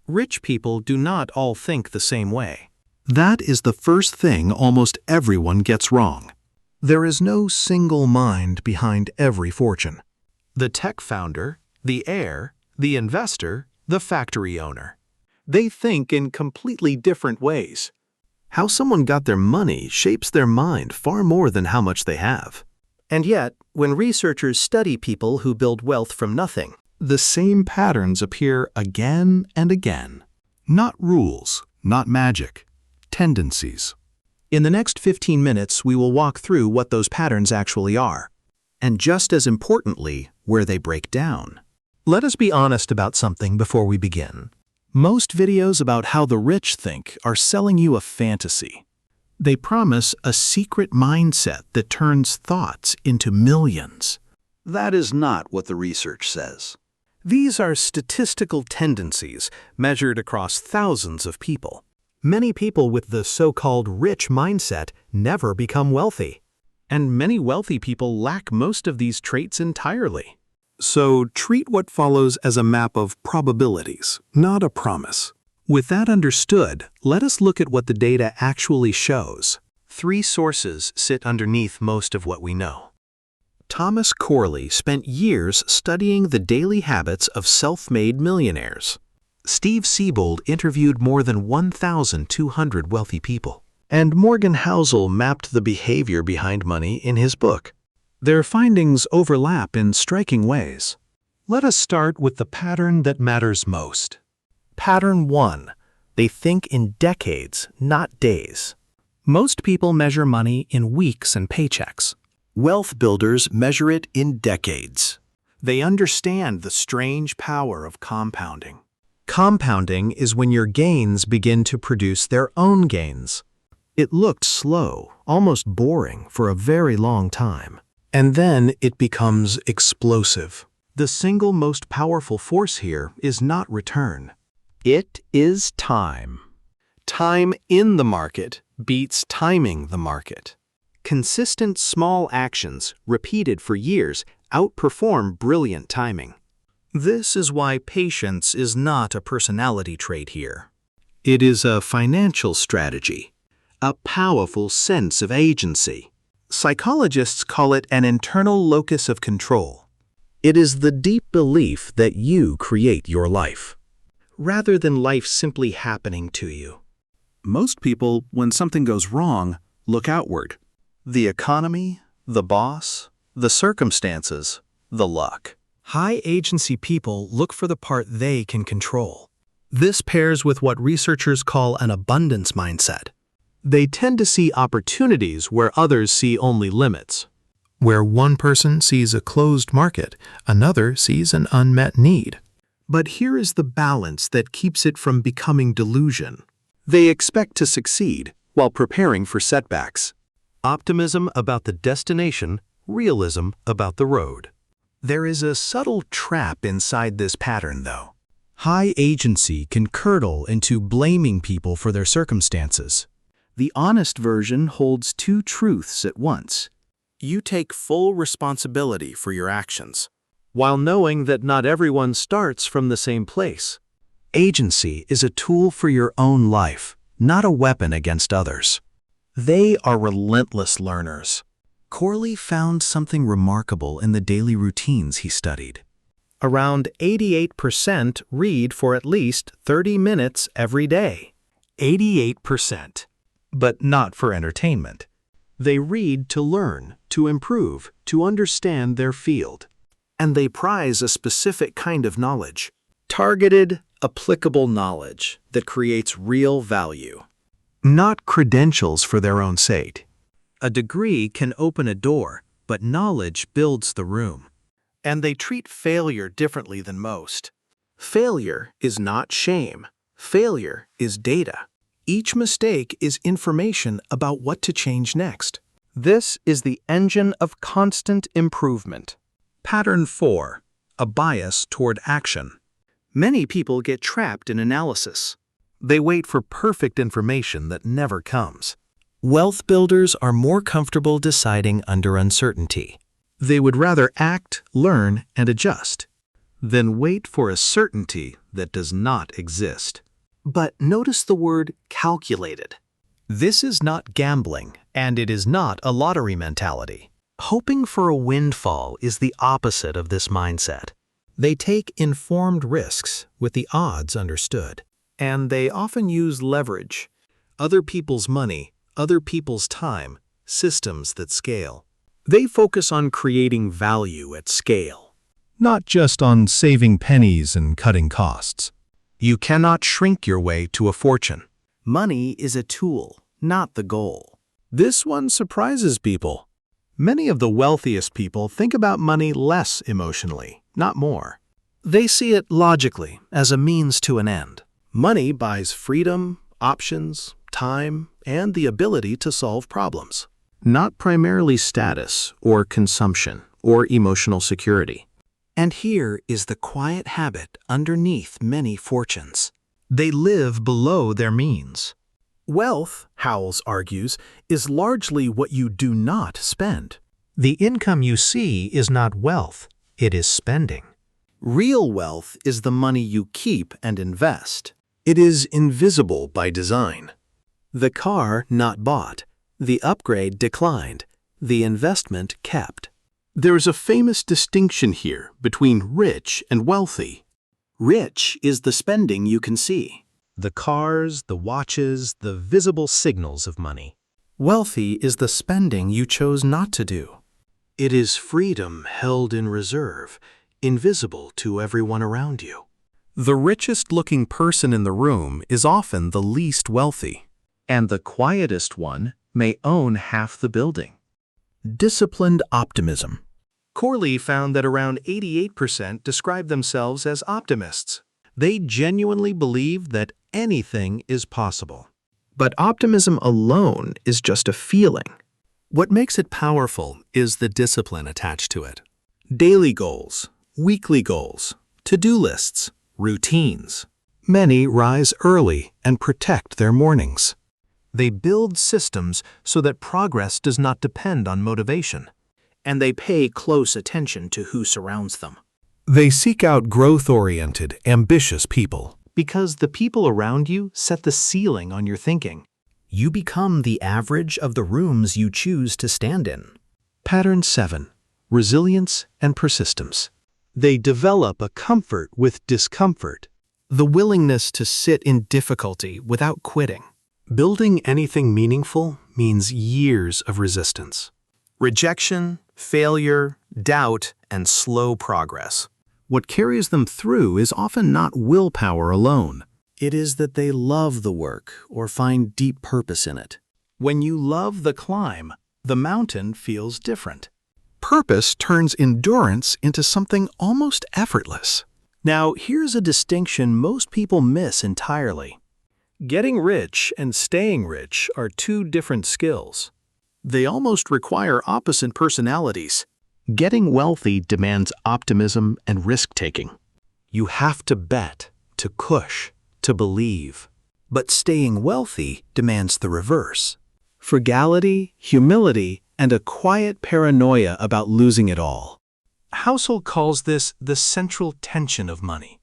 Rich people do not all think the same way. That is the first thing almost everyone gets wrong. There is no single mind behind every fortune. The tech founder, the heir, the investor, the factory owner. They think in completely different ways. How someone got their money shapes their mind far more than how much they have. And yet, when researchers study people who build wealth from nothing, the same patterns appear again and again. Not rules, not magic, tendencies. In the next 15 minutes, we will walk through what those patterns actually are, and just as importantly, where they break down. Let us be honest about something before we begin. Most videos about how the rich think are selling you a fantasy. They promise a secret mindset that turns thoughts into millions. That is not what the research says. These are statistical tendencies measured across thousands of people. Many people with the so-called rich mindset never become wealthy. And many wealthy people lack most of these traits entirely. So treat what follows as a map of probabilities, not a promise. With that understood, let us look at what the data actually shows. 3 sources sit underneath most of what we know. Thomas Corley spent years studying the daily habits of self-made millionaires. Steve Siebold interviewed more than 1,200 wealthy people. And Housel mapped the behavior behind money in his book. Their findings overlap in striking ways. Let us start with the pattern that matters most. Pattern 1. They think in decades, not days. Most people measure money in weeks and paychecks. Wealth builders measure it in decades. They understand the strange power of compounding. Compounding is when your gains begin to produce their own gains. It looked slow, almost boring for a very long time. And then it becomes explosive. The single most powerful force here is not return. It is time. Time in the market beats timing the market. Consistent small actions, repeated for years, outperform brilliant timing. This is why patience is not a personality trait here. It is a financial strategy, a powerful sense of agency. Psychologists call it an internal locus of control. It is the deep belief that you create your life, rather than life simply happening to you. Most people, when something goes wrong, look outward. The economy, the boss, the circumstances, the luck. High-agency people look for the part they can control. This pairs with what researchers call an abundance mindset. They tend to see opportunities where others see only limits. Where one person sees a closed market, another sees an unmet need. But here is the balance that keeps it from becoming delusion. They expect to succeed while preparing for setbacks. Optimism about the destination, realism about the road. There is a subtle trap inside this pattern, though. High agency can curdle into blaming people for their circumstances. The honest version holds 2 truths at once. You take full responsibility for your actions, while knowing that not everyone starts from the same place. Agency is a tool for your own life, not a weapon against others. They are relentless learners. Corley found something remarkable in the daily routines he studied. Around 88% read for at least 30 minutes every day. 88%. But not for entertainment. They read to learn, to improve, to understand their field. And they prize a specific kind of knowledge. Targeted, applicable knowledge that creates real value. Not credentials for their own sake. A degree can open a door, but knowledge builds the room. And they treat failure differently than most. Failure is not shame. Failure is data. Each mistake is information about what to change next. This is the engine of constant improvement. Pattern 4. A bias toward action. Many people get trapped in analysis. They wait for perfect information that never comes. Wealth builders are more comfortable deciding under uncertainty. They would rather act, learn, and adjust. then wait for a certainty that does not exist. But notice the word calculated. This is not gambling, and it is not a lottery mentality. Hoping for a windfall is the opposite of this mindset. They take informed risks with the odds understood, and they often use leverage, other people's money, other people's time, systems that scale. They focus on creating value at scale, not just on saving pennies and cutting costs. You cannot shrink your way to a fortune. Money is a tool, not the goal. This one surprises people. Many of the wealthiest people think about money less emotionally, not more. They see it logically as a means to an end. Money buys freedom, options, time, and the ability to solve problems, not primarily status or consumption or emotional security. And here is the quiet habit underneath many fortunes. They live below their means. Wealth, Housel argues, is largely what you do not spend. The income you see is not wealth, it is spending. Real wealth is the money you keep and invest. It is invisible by design. The car not bought, the upgrade declined, the investment kept. There is a famous distinction here between rich and wealthy. Rich is the spending you can see. The cars, the watches, the visible signals of money. Wealthy is the spending you chose not to do. It is freedom held in reserve, invisible to everyone around you. The richest-looking person in the room is often the least wealthy, and the quietest one may own half the building. Disciplined optimism. Corley found that around 88% describe themselves as optimists. They genuinely believe that anything is possible. But optimism alone is just a feeling. What makes it powerful is the discipline attached to it. Daily goals, weekly goals, to-do lists, routines. Many rise early and protect their mornings. They build systems so that progress does not depend on motivation. And they pay close attention to who surrounds them. They seek out growth-oriented, ambitious people. Because the people around you set the ceiling on your thinking. You become the average of the rooms you choose to stand in. Pattern 7. Resilience and persistence. They develop a comfort with discomfort. The willingness to sit in difficulty without quitting. Building anything meaningful means years of resistance. Rejection, failure, doubt, and slow progress. What carries them through is often not willpower alone. It is that they love the work or find deep purpose in it. When you love the climb, the mountain feels different. Purpose turns endurance into something almost effortless. Now, here's a distinction most people miss entirely. Getting rich and staying rich are two different skills. They almost require opposite personalities. Getting wealthy demands optimism and risk-taking. You have to bet, to push, to believe. But staying wealthy demands the reverse. Frugality, humility, and a quiet paranoia about losing it all. Housel calls this the central tension of money.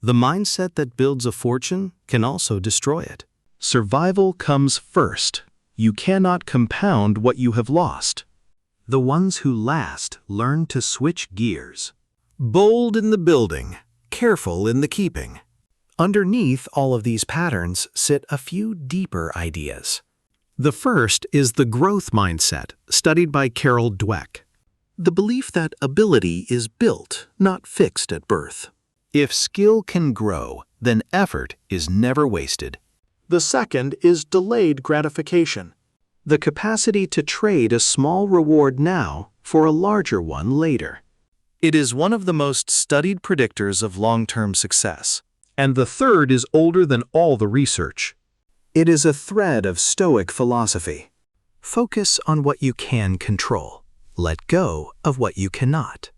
The mindset that builds a fortune can also destroy it. Survival comes first. You cannot compound what you have lost. The ones who last learn to switch gears. Bold in the building, careful in the keeping. Underneath all of these patterns sit a few deeper ideas. The first is the growth mindset, studied by Carol Dweck. The belief that ability is built, not fixed at birth. If skill can grow, then effort is never wasted. The second is delayed gratification. The capacity to trade a small reward now for a larger one later. It is one of the most studied predictors of long-term success. And the third is older than all the research. It is a thread of Stoic philosophy. Focus on what you can control. Let go of what you cannot.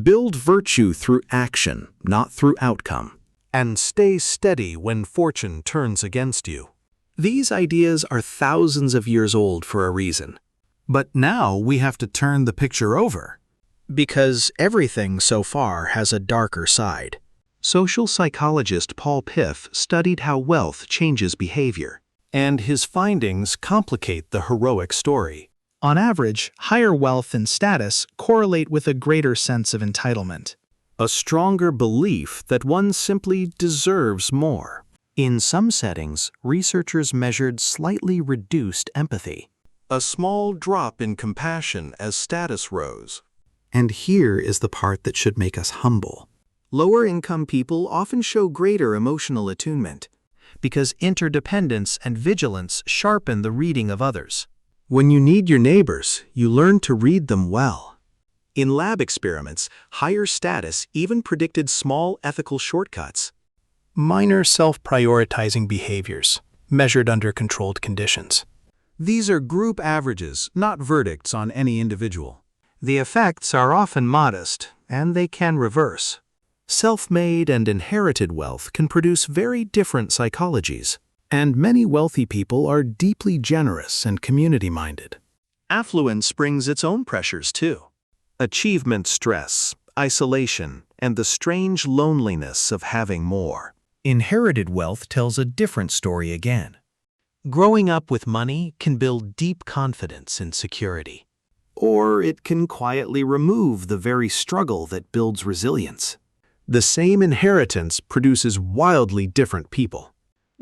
Build virtue through action, not through outcome. And stay steady when fortune turns against you. These ideas are thousands of years old for a reason. But now we have to turn the picture over. Because everything so far has a darker side. Social psychologist Paul Piff studied how wealth changes behavior. And his findings complicate the heroic story. On average, higher wealth and status correlate with a greater sense of entitlement. A stronger belief that one simply deserves more. In some settings, researchers measured slightly reduced empathy, a small drop in compassion as status rose. And here is the part that should make us humble. Lower-income people often show greater emotional attunement because interdependence and vigilance sharpen the reading of others. When you need your neighbors, you learn to read them well. In lab experiments, higher status even predicted small ethical shortcuts. Minor self-prioritizing behaviors, measured under controlled conditions. These are group averages, not verdicts on any individual. The effects are often modest, and they can reverse. Self-made and inherited wealth can produce very different psychologies, and many wealthy people are deeply generous and community-minded. Affluence brings its own pressures too. Achievement stress, isolation, and the strange loneliness of having more. Inherited wealth tells a different story again. Growing up with money can build deep confidence in security. Or it can quietly remove the very struggle that builds resilience. The same inheritance produces wildly different people,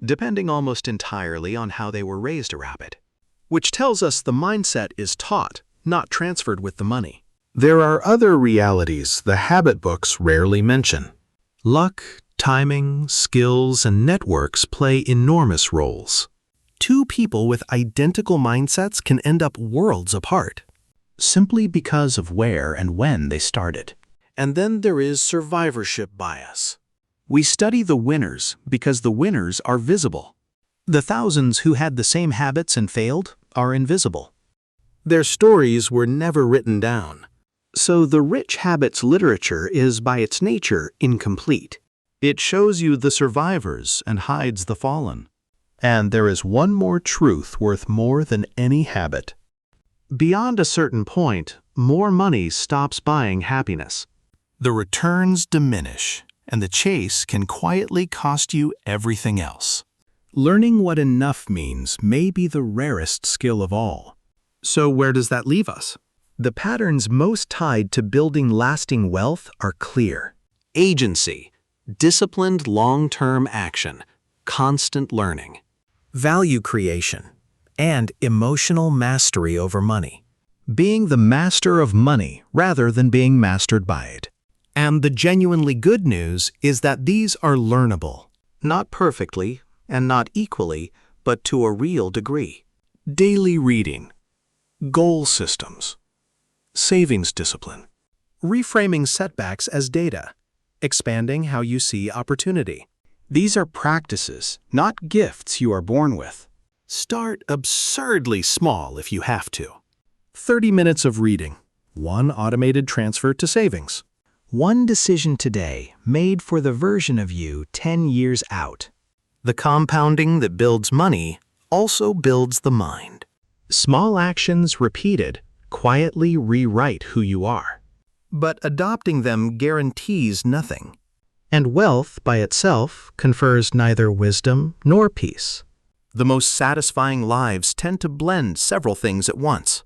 depending almost entirely on how they were raised around it. Which tells us the mindset is taught, not transferred with the money. There are other realities the habit books rarely mention. Luck, timing, skills, and networks play enormous roles. Two people with identical mindsets can end up worlds apart, simply because of where and when they started. And then there is survivorship bias. We study the winners because the winners are visible. The thousands who had the same habits and failed are invisible. Their stories were never written down. So the rich habits literature is by its nature incomplete. It shows you the survivors and hides the fallen. And there is one more truth worth more than any habit. Beyond a certain point, more money stops buying happiness. The returns diminish, and the chase can quietly cost you everything else. Learning what enough means may be the rarest skill of all. So where does that leave us? The patterns most tied to building lasting wealth are clear. Agency, disciplined long-term action, constant learning. Value creation, and emotional mastery over money. Being the master of money rather than being mastered by it. And the genuinely good news is that these are learnable. Not perfectly, and not equally, but to a real degree. Daily reading. Goal systems. Savings discipline. Reframing setbacks as data. Expanding how you see opportunity. These are practices, not gifts you are born with. Start absurdly small if you have to. 30 minutes of reading. One automated transfer to savings. One decision today made for the version of you 10 years out. The compounding that builds money also builds the mind. Small actions repeated quietly rewrite who you are. But adopting them guarantees nothing. And wealth by itself confers neither wisdom nor peace. The most satisfying lives tend to blend several things at once.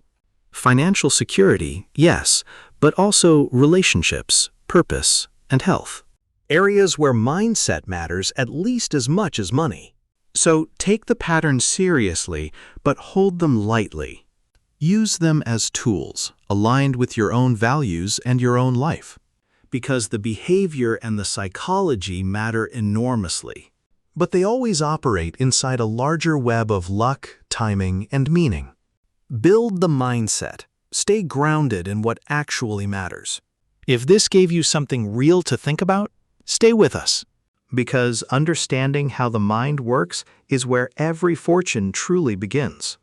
Financial security, yes, but also relationships, purpose, and health. Areas where mindset matters at least as much as money. So take the patterns seriously, but hold them lightly. Use them as tools, aligned with your own values and your own life. Because the behavior and the psychology matter enormously. But they always operate inside a larger web of luck, timing, and meaning. Build the mindset. Stay grounded in what actually matters. If this gave you something real to think about, stay with us. Because understanding how the mind works is where every fortune truly begins.